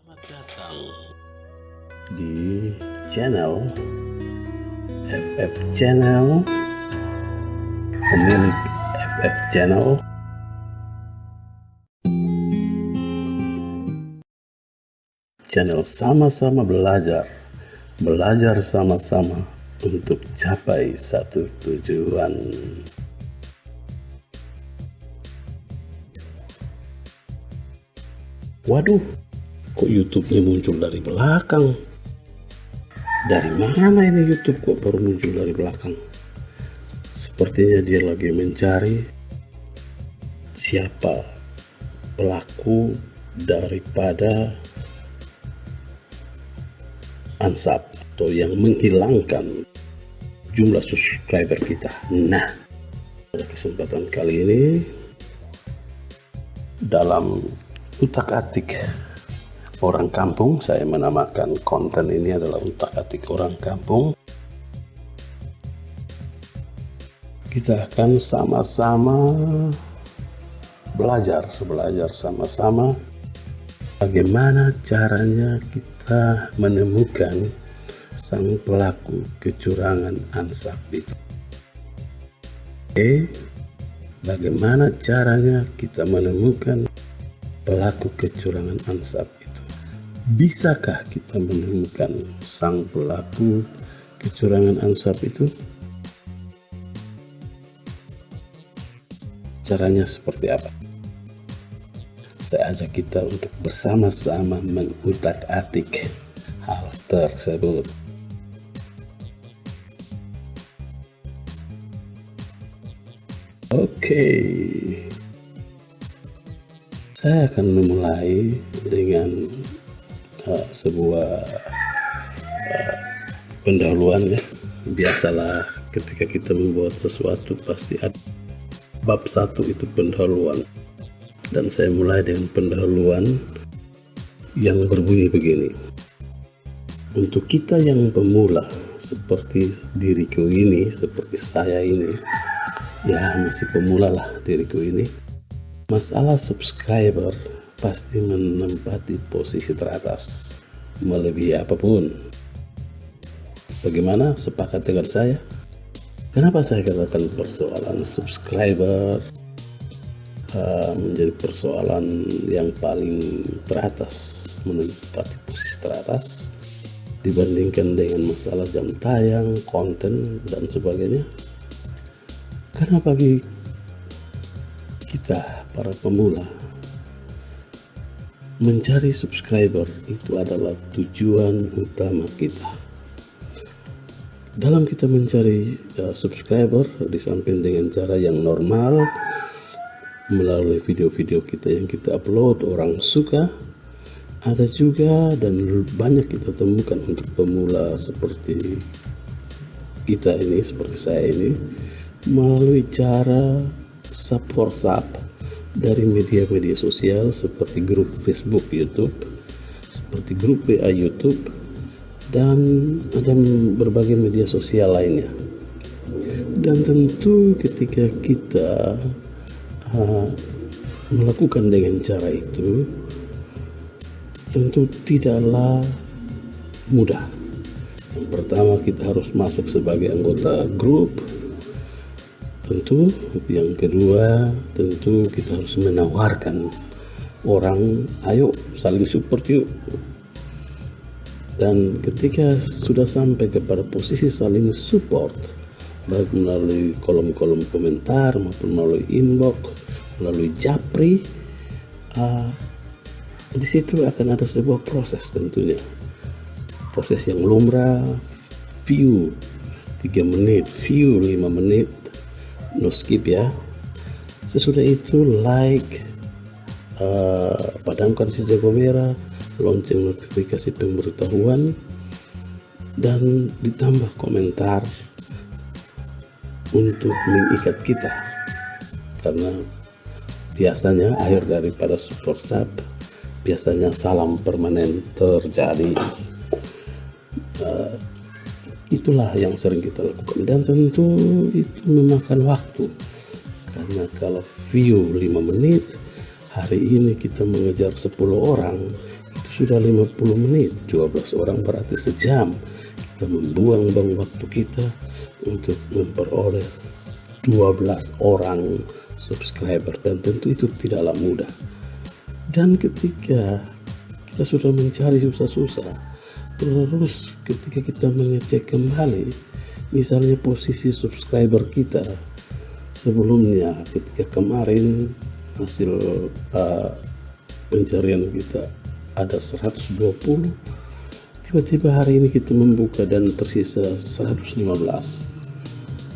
Selamat datang di channel FF Channel, pemilik FF Channel. Channel sama-sama belajar sama-sama untuk capai satu tujuan. Waduh, kok YouTube-nya muncul dari belakang? Dari mana ini YouTube kok baru muncul dari belakang? Sepertinya dia lagi mencari siapa pelaku daripada ansap atau yang menghilangkan jumlah subscriber kita. Nah, pada kesempatan kali ini dalam utak-atik orang kampung, saya menamakan konten ini adalah utak-atik orang kampung. Kita akan sama-sama belajar sama-sama bagaimana caranya kita menemukan sang pelaku kecurangan ansap itu. Bagaimana caranya kita menemukan pelaku kecurangan ansap itu? Bisakah kita menemukan sang pelaku kecurangan ansap itu? Caranya seperti apa? Saya ajak kita untuk bersama-sama mengutak-atik hal tersebut. Oke. Saya akan memulai dengan sebuah pendahuluan ya. Biasalah ketika kita membuat sesuatu pasti ada bab 1 itu pendahuluan. Dan saya mulai dengan pendahuluan yang berbunyi begini. Untuk kita yang pemula seperti diriku ini, seperti saya ini, ya masih pemula lah diriku ini, masalah subscriber pasti menempati posisi teratas melebihi apapun. Bagaimana? Sepakat dengan saya? Kenapa saya katakan persoalan subscriber menjadi persoalan yang paling teratas, menempati posisi teratas dibandingkan dengan masalah jam tayang, konten, dan sebagainya? Karena bagi kita para pemula, mencari subscriber itu adalah tujuan utama kita. Dalam kita mencari subscriber, di samping dengan cara yang normal melalui video-video kita yang kita upload, orang suka, ada juga dan banyak kita temukan untuk pemula seperti kita ini, seperti saya ini, melalui cara sub for sub dari media-media sosial seperti grup Facebook, YouTube, seperti grup WA YouTube, dan ada berbagai media sosial lainnya. Dan tentu ketika kita melakukan dengan cara itu, tentu tidaklah mudah. Yang pertama, kita harus masuk sebagai anggota grup. Tentu yang kedua, tentu kita harus menawarkan orang, ayo saling support yuk. Dan ketika sudah sampai kepada posisi saling support, baik melalui kolom-kolom komentar maupun melalui inbox, melalui japri, di situ akan ada sebuah proses, tentunya proses yang lumrah. View 3 menit, view 5 menit, no skip ya. Sesudah itu like, padamkan si jago merah, lonceng notifikasi pemberitahuan, dan ditambah komentar untuk mengikat kita. Karena biasanya akhir daripada super sub, biasanya salam permanen terjadi. Itulah yang sering kita lakukan, dan tentu itu memakan waktu. Karena kalau view 5 menit, hari ini kita mengejar 10 orang, itu sudah 50 menit, 12 orang berarti sejam. Kita membuang-buang waktu kita untuk memperoleh 12 orang subscriber, dan tentu itu tidaklah mudah. Dan ketika kita sudah mencari susah-susah, terus ketika kita mengecek kembali misalnya posisi subscriber kita sebelumnya, ketika kemarin hasil pencarian kita ada 120, tiba-tiba hari ini kita membuka dan tersisa 115.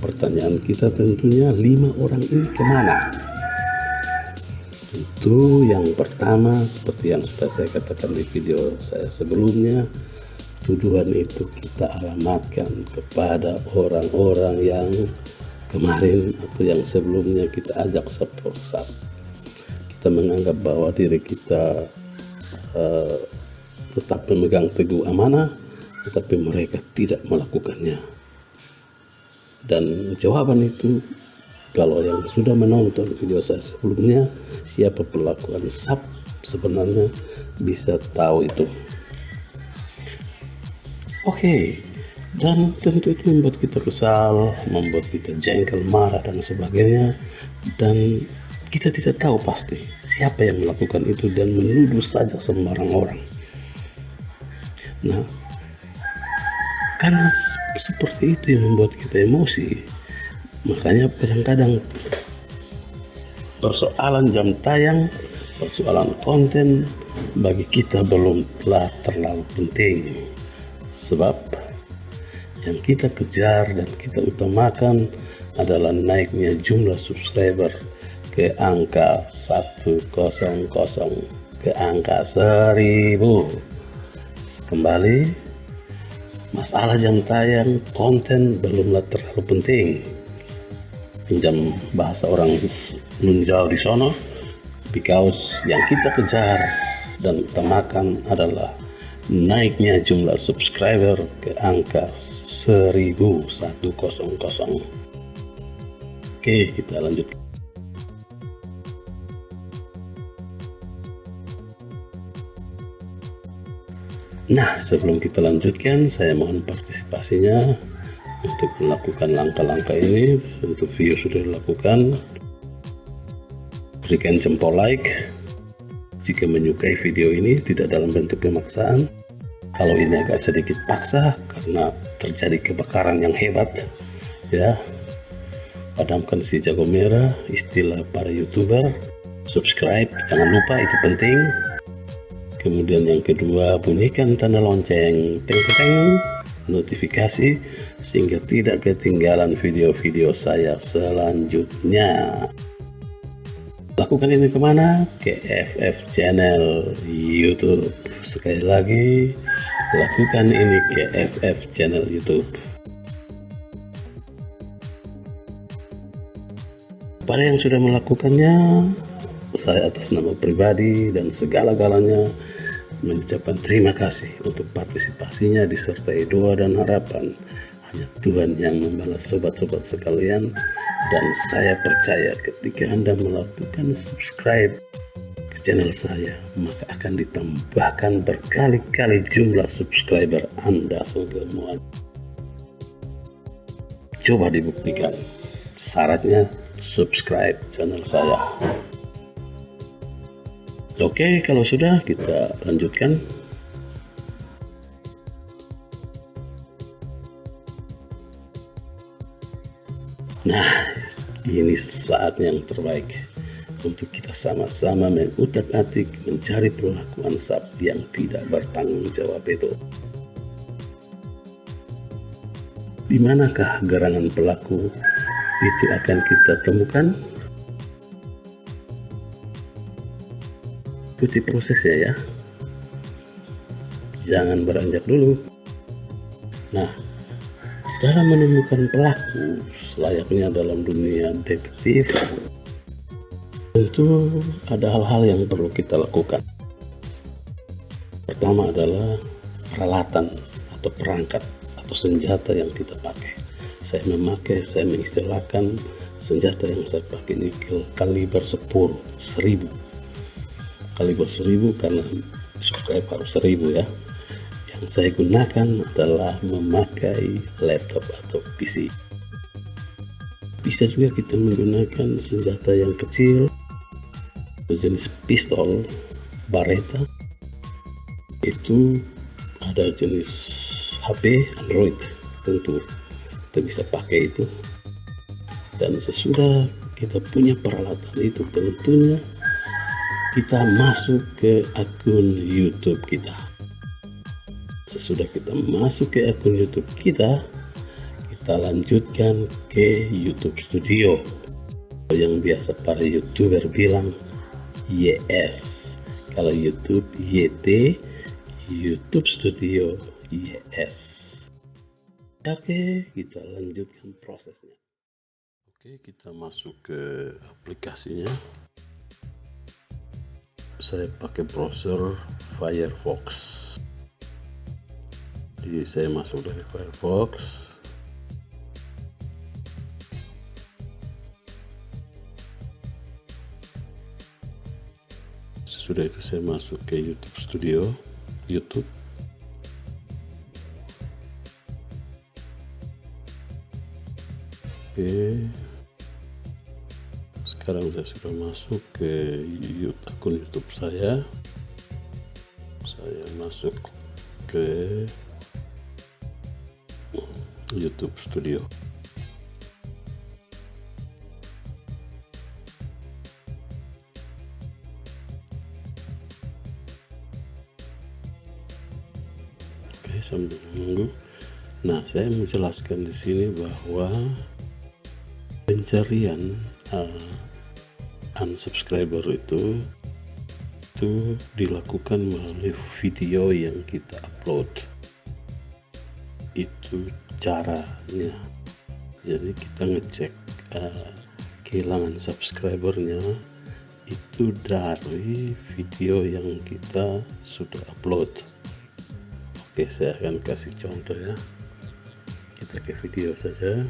Pertanyaan kita tentunya, 5 orang ini kemana? Tentu yang pertama, seperti yang sudah saya katakan di video saya sebelumnya, tuduhan itu kita alamatkan kepada orang-orang yang kemarin atau yang sebelumnya kita ajak sub. Kita menganggap bahwa diri kita tetap memegang teguh amanah, tetapi mereka tidak melakukannya. Dan jawaban itu, kalau yang sudah menonton video saya sebelumnya, siapa pelaku sub sebenarnya bisa tahu itu. Oke, dan tentu itu membuat kita kesal, membuat kita jengkel, marah dan sebagainya, dan kita tidak tahu pasti siapa yang melakukan itu dan menuduh saja sembarang orang. Nah, karena seperti itu yang membuat kita emosi, makanya kadang-kadang persoalan jam tayang, persoalan konten bagi kita belum terlalu penting. Sebab yang kita kejar dan kita utamakan adalah naiknya jumlah subscriber ke angka 100, ke angka 1000. Kembali, masalah jam tayang konten belumlah terlalu penting. Pinjam bahasa orang Lunjau di sono, because yang kita kejar dan utamakan adalah naiknya jumlah subscriber ke angka 1000. Oke, kita lanjut. Nah, sebelum kita lanjutkan, saya mohon partisipasinya untuk melakukan langkah-langkah ini. Untuk video sudah dilakukan, berikan jempol like jika menyukai video ini, tidak dalam bentuk pemaksaan. Kalau ini agak sedikit paksa karena terjadi kebakaran yang hebat, ya, padamkan si jago merah, istilah para YouTuber. Subscribe, jangan lupa, itu penting. Kemudian yang kedua, bunyikan tanda lonceng, teng-teng, notifikasi, sehingga tidak ketinggalan video-video saya selanjutnya. Lakukan ini kemana? Ke FF channel YouTube. Sekali lagi, lakukan ini ke FF channel YouTube. Pada yang sudah melakukannya, saya atas nama pribadi dan segala-galanya mengucapkan terima kasih untuk partisipasinya, disertai doa dan harapan. Hanya Tuhan yang membalas sobat-sobat sekalian, dan saya percaya ketika Anda melakukan subscribe ke channel saya, maka akan ditambahkan berkali-kali jumlah subscriber Anda semua. Coba dibuktikan. Syaratnya subscribe channel saya. Oke, kalau sudah, kita lanjutkan. Nah, ini saat yang terbaik untuk kita sama-sama mengutak-atik mencari pelaku sub yang tidak bertanggung jawab itu. Di manakah gerangan pelaku itu akan kita temukan? Ikuti prosesnya ya, jangan beranjak dulu. Nah, dalam menemukan pelaku selayaknya dalam dunia detektif, tentu ada hal-hal yang perlu kita lakukan. Pertama adalah peralatan atau perangkat atau senjata yang kita pakai. Saya mengistilahkan senjata yang saya pakai ini kaliber 1000 kaliber 1000 karena subscribe harus 1000 ya. Yang saya gunakan adalah memakai laptop atau PC. Bisa juga kita menggunakan senjata yang kecil, jenis pistol Beretta. Itu ada jenis HP Android, tentu kita bisa pakai itu. Dan sesudah kita punya peralatan itu, tentunya kita masuk ke akun YouTube kita. Sesudah kita masuk ke akun YouTube kita lanjutkan ke YouTube Studio, yang biasa para YouTuber bilang YS. Kalau YouTube YT, YouTube Studio YS. Oke, kita lanjutkan prosesnya. Oke, kita masuk ke aplikasinya. Saya pakai browser Firefox. Jadi saya masuk dari Firefox. Sesudah itu saya masuk ke YouTube Studio, YouTube. Oke. Sekarang saya sudah masuk ke akun YouTube saya. Saya masuk ke YouTube Studio. Oke, sambil menunggu. Nah, saya menjelaskan di sini bahwa pencarian unsubscriber itu dilakukan melalui video yang kita upload. Itu caranya. Jadi kita ngecek kehilangan subscribernya itu dari video yang kita sudah upload. Oke, saya akan kasih contoh ya. Kita ke video saja.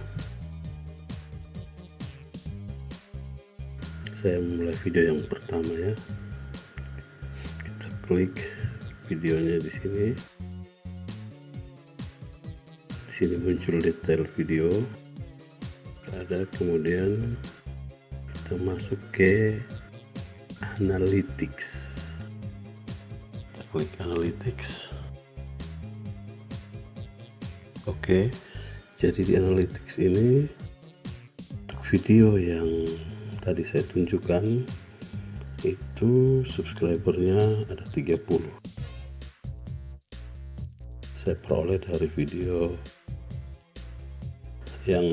Saya mulai video yang pertama ya. Kita klik videonya di sini. Di sini muncul detail video. Ada, kemudian kita masuk ke analytics. Kita klik analytics. Oke, jadi di analytics ini untuk video yang tadi saya tunjukkan itu subscribernya ada 30. Saya peroleh dari video yang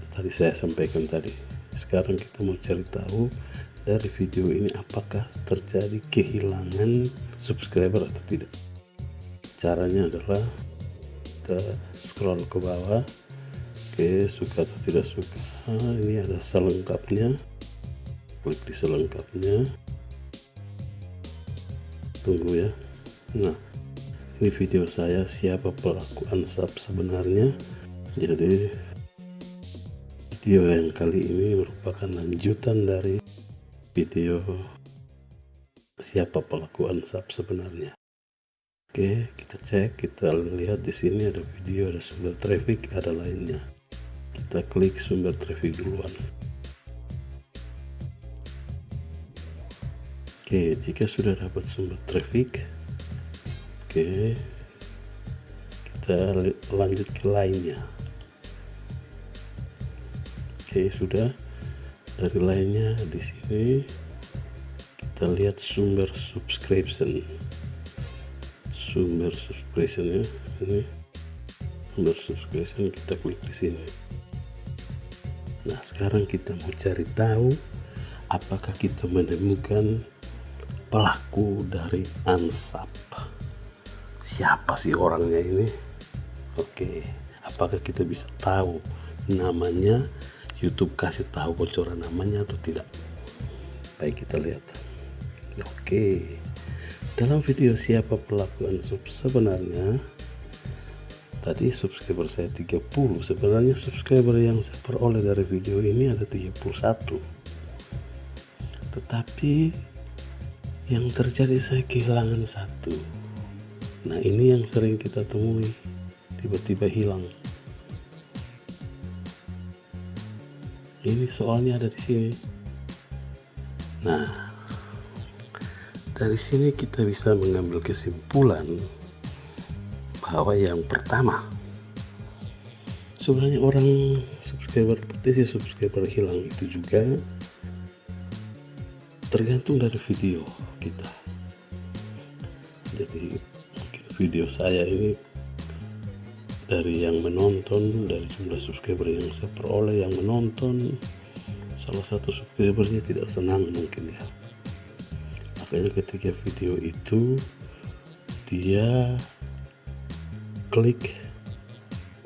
tadi saya sampaikan tadi. Sekarang kita mau cari tahu dari video ini apakah terjadi kehilangan subscriber atau tidak. Caranya adalah kita scroll ke bawah. Oke, suka atau tidak suka. Ini ada selengkapnya. Klik di selengkapnya. Tunggu ya. Nah, ini video saya siapa pelaku unsub sebenarnya. Jadi video yang kali ini merupakan lanjutan dari video siapa pelaku unsub sebenarnya. Oke, kita cek, kita lihat di sini ada video, ada sumber traffic, ada lainnya. Kita klik sumber traffic duluan. Oke, jika sudah dapat sumber traffic, oke, kita lanjut ke lainnya. Oke, sudah. Dari lainnya di sini kita lihat sumber subscription. Sumber subscription ya, ini sumber subscription, kita klik di sini. Nah, sekarang kita mau cari tahu apakah kita menemukan pelaku dari unsub. Siapa sih orangnya ini? Oke, apakah kita bisa tahu namanya? YouTube kasih tahu bocoran namanya atau tidak? Baik, kita lihat. Oke, dalam video siapa pelaku unsub sebenarnya, tadi subscriber saya 30. Sebenarnya subscriber yang saya peroleh dari video ini ada 31. tetapi yang terjadi saya kehilangan satu. Nah, ini yang sering kita temui, tiba-tiba hilang. Ini soalnya ada di sini. Nah, dari sini kita bisa mengambil kesimpulan bahwa yang pertama, sebenarnya orang potensi subscriber hilang itu juga tergantung dari video kita. Jadi video saya ini dari yang menonton, dari jumlah subscriber yang saya peroleh yang menonton, salah satu subscribernya tidak senang mungkin ya. Makanya ketika video itu dia klik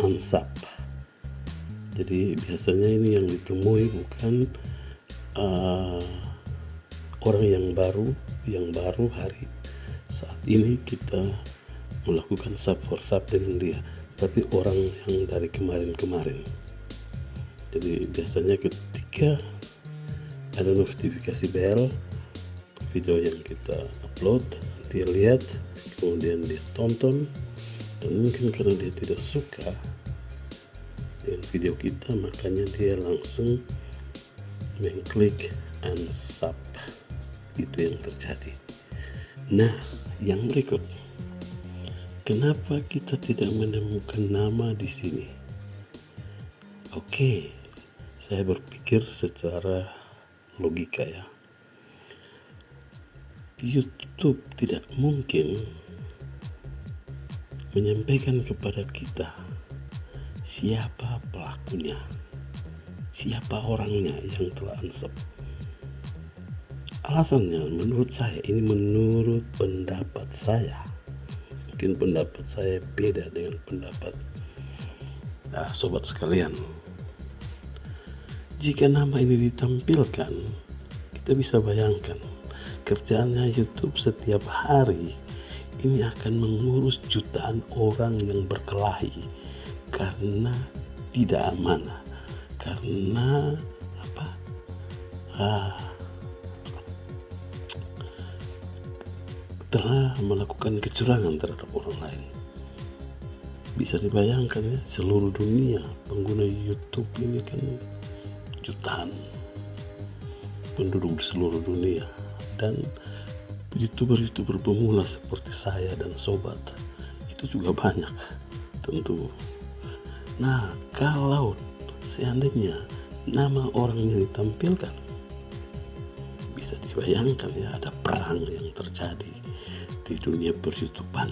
unsub. Jadi biasanya ini yang ditemui bukan orang yang baru hari saat ini kita melakukan sub for sub dengan dia, tapi orang yang dari kemarin. Jadi biasanya ketika ada notifikasi bell video yang kita upload, dia lihat, kemudian dia tonton, dan mungkin karena dia tidak suka dengan video kita, makanya dia langsung mengklik unsub. Itu yang terjadi. Nah, yang berikut, kenapa kita tidak menemukan nama di sini? Oke, saya berpikir secara logika ya. YouTube tidak mungkin menyampaikan kepada kita siapa pelakunya, siapa orangnya yang telah unsub. Alasannya menurut saya, ini menurut pendapat saya, mungkin pendapat saya beda dengan pendapat sobat sekalian. Jika nama ini ditampilkan, kita bisa bayangkan kerjaannya YouTube setiap hari ini akan mengurus jutaan orang yang berkelahi karena tidak amanah, karena telah melakukan kecurangan terhadap orang lain. Bisa dibayangkan ya, seluruh dunia pengguna YouTube ini kan jutaan penduduk di seluruh dunia, dan YouTuber pemula seperti saya dan sobat itu juga banyak tentu. Nah, kalau seandainya nama orang yang ditampilkan, bisa dibayangkan ya, ada perang yang terjadi di dunia per-YouTubean.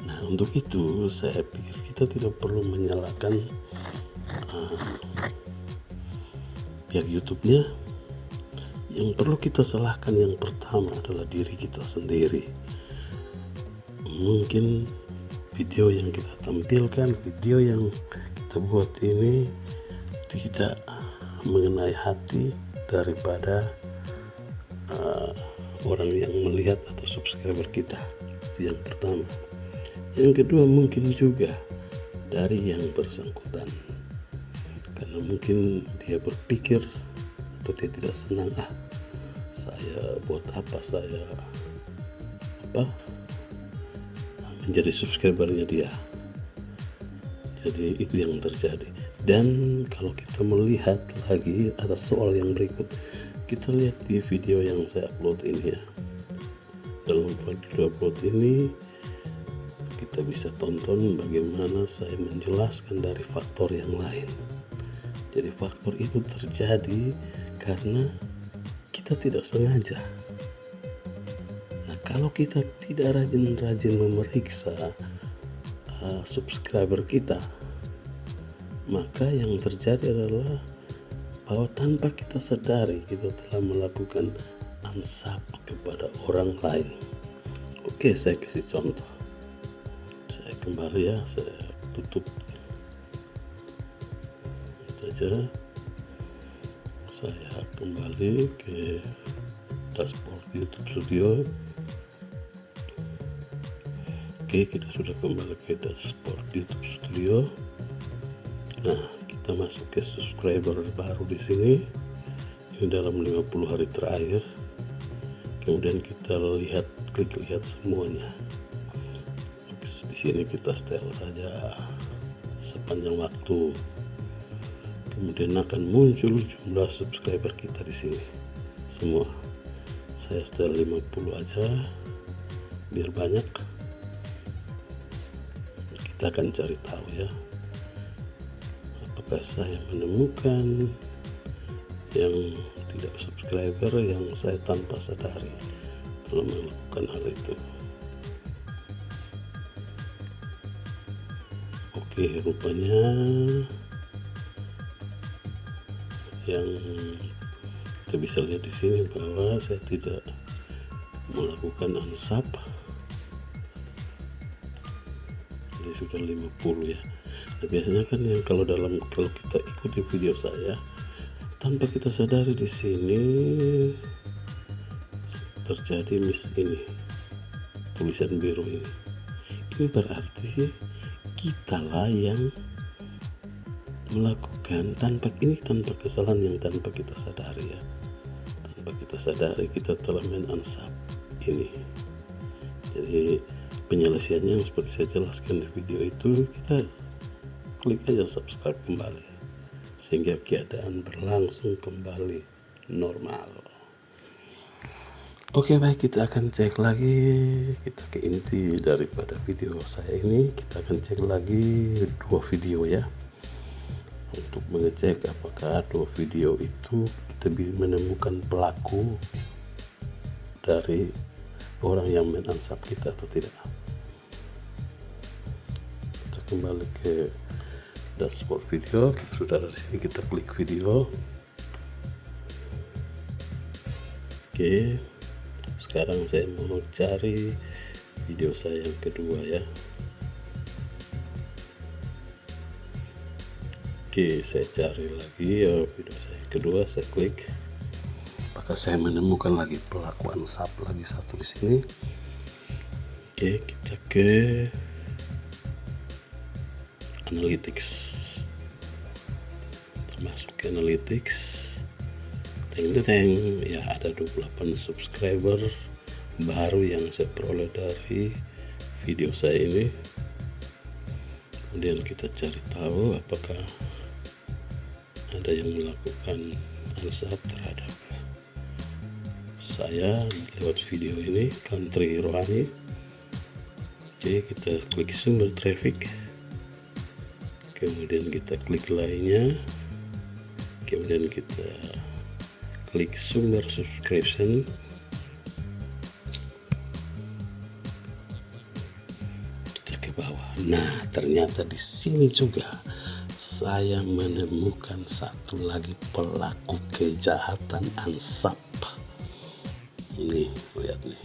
Nah, untuk itu saya pikir kita tidak perlu menyalahkan pihak YouTube-nya. Yang perlu kita salahkan yang pertama adalah diri kita sendiri. Mungkin video yang kita tampilkan, video yang kita buat ini tidak mengenai hati daripada orang yang melihat atau subscriber kita. Itu yang pertama. Yang kedua, mungkin juga dari yang bersangkutan, karena mungkin dia berpikir atau dia tidak senang, saya buat apa, saya menjadi subscribernya dia. Jadi itu yang terjadi. Dan kalau kita melihat lagi, ada soal yang berikut. Kita lihat di video yang saya upload ini ya. Dalam video upload ini kita bisa tonton bagaimana saya menjelaskan dari faktor yang lain. Jadi faktor itu terjadi karena kita tidak sengaja. Nah, kalau kita tidak rajin-rajin memeriksa subscriber kita, maka yang terjadi adalah bahwa tanpa kita sadari kita telah melakukan unsub kepada orang lain. Oke, saya kasih contoh. Saya kembali ya, saya tutup saja. Saya kembali ke dashboard YouTube Studio. Oke, kita sudah kembali ke dashboard YouTube Studio. Nah, kita masuk ke subscriber baru di sini. Ini dalam 50 hari terakhir. Kemudian kita klik lihat semuanya. Di sini kita setel saja sepanjang waktu. Kemudian akan muncul jumlah subscriber kita di sini semua. Saya setel 50 aja biar banyak. Kita akan cari tahu ya, apakah saya menemukan yang tidak subscriber yang saya tanpa sadari telah melakukan hal itu. Oke, rupanya yang kita bisa lihat di sini bahwa saya tidak melakukan unsub. Ini sudah 50 ya. Nah, biasanya kan yang kalau kita ikuti video saya tanpa kita sadari di sini terjadi ini tulisan biru ini. Ini berarti kitalah yang melakukan tanpa kesalahan yang tanpa kita sadari ya. Tanpa kita sadari kita telah unsub ini. Jadi penyelesaiannya yang seperti saya jelaskan di video itu, kita klik aja subscribe kembali sehingga keadaan berlangsung kembali normal. Oke, baik, kita akan cek lagi, kita ke inti daripada video saya ini. Kita akan cek lagi 2 video ya, untuk mengecek apakah 2 video itu kita menemukan pelaku dari orang yang unsub kita atau tidak. Kita kembali ke dashboard video. Kita sudah dari sini, kita klik video. Oke, sekarang saya mau cari video saya yang kedua ya. Oke, saya cari lagi ya video saya yang kedua. Saya klik, apakah saya menemukan lagi pelaku unsub lagi satu di sini. Oke, kita ke analytics. Kita masuk ke analytics. Teng ya, ada 28 subscriber baru yang saya peroleh dari video saya ini. Kemudian kita cari tahu apakah ada yang melakukan unsub terhadap saya lewat video ini, Country Rohani. Oke, kita klik sumber traffic, kemudian kita klik lainnya, kemudian kita klik sumber subscription. Kita ke bawah. Nah, ternyata di sini juga saya menemukan satu lagi pelaku kejahatan unsub. Ini, lihat nih.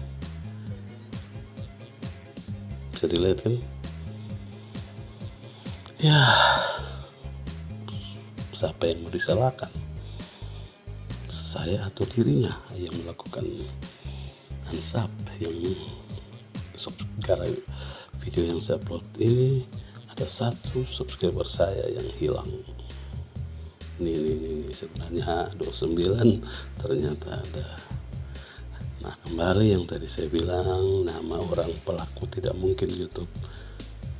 Bisa dilihat kan? Ya, siapa yang mau disalahkan? Saya atau dirinya yang melakukan unsub. Yang gara video yang saya upload ini ada 1 subscriber saya yang hilang. Ini sebenarnya 29, ternyata ada. Nah, kembali yang tadi saya bilang, nama orang pelaku tidak mungkin YouTube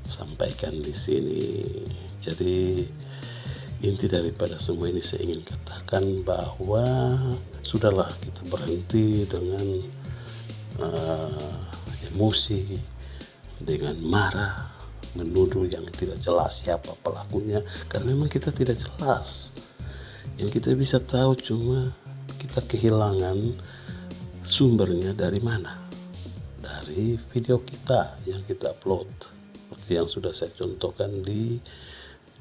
sampaikan di sini. Jadi inti daripada semua ini saya ingin katakan bahwa sudahlah kita berhenti dengan emosi, dengan marah, menuduh yang tidak jelas siapa pelakunya, karena memang kita tidak jelas. Yang kita bisa tahu cuma kita kehilangan sumbernya dari mana, dari video kita yang kita upload, seperti yang sudah saya contohkan di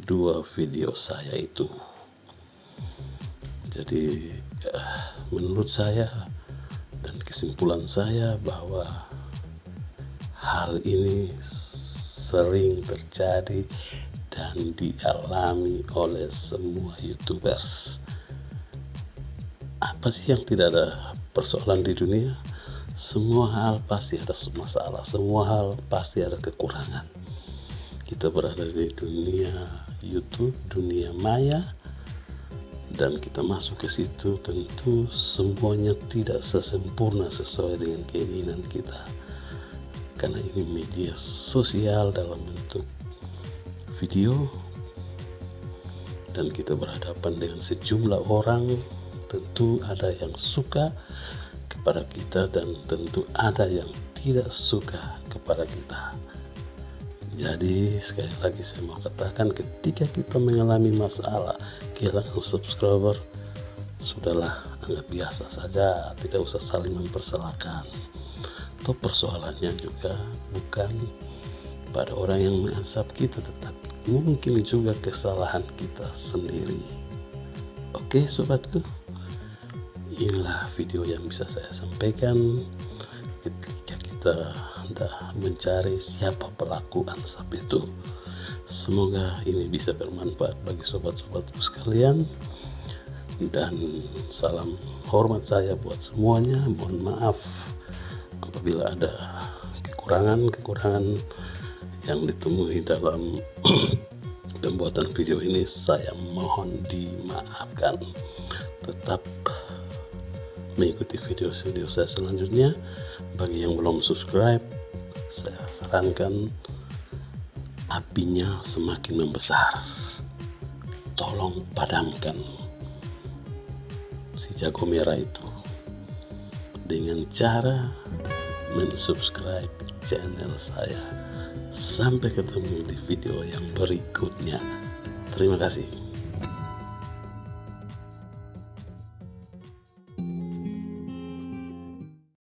2 video saya itu. Jadi menurut saya dan kesimpulan saya bahwa hal ini sering terjadi dan dialami oleh semua YouTubers. Apa sih yang tidak ada persoalan di dunia? Semua hal pasti ada masalah, semua hal pasti ada kekurangan. Kita berada di dunia YouTube, dunia maya, dan kita masuk ke situ, tentu semuanya tidak sesempurna sesuai dengan keinginan kita, karena ini media sosial dalam bentuk video dan kita berhadapan dengan sejumlah orang. Tentu ada yang suka kepada kita dan tentu ada yang tidak suka kepada kita. Jadi sekali lagi saya mau katakan, ketika kita mengalami masalah kehilangan subscriber, sudahlah, anggap biasa saja, tidak usah saling mempersalahkan. Atau persoalannya juga bukan pada orang yang mengansap kita, tetapi mungkin juga kesalahan kita sendiri. Oke sobatku, inilah video yang bisa saya sampaikan ketika kita hendak mencari siapa pelaku ansap itu. Semoga ini bisa bermanfaat bagi sobat-sobatku sekalian, dan salam hormat saya buat semuanya. Mohon maaf apabila ada kekurangan yang ditemui dalam pembuatan video ini, saya mohon dimaafkan. Tetap mengikuti video-video saya selanjutnya. Bagi yang belum subscribe, saya sarankan apinya semakin membesar, tolong padamkan si jago merah itu dengan cara mensubscribe channel saya. Sampai ketemu di video yang berikutnya. Terima kasih.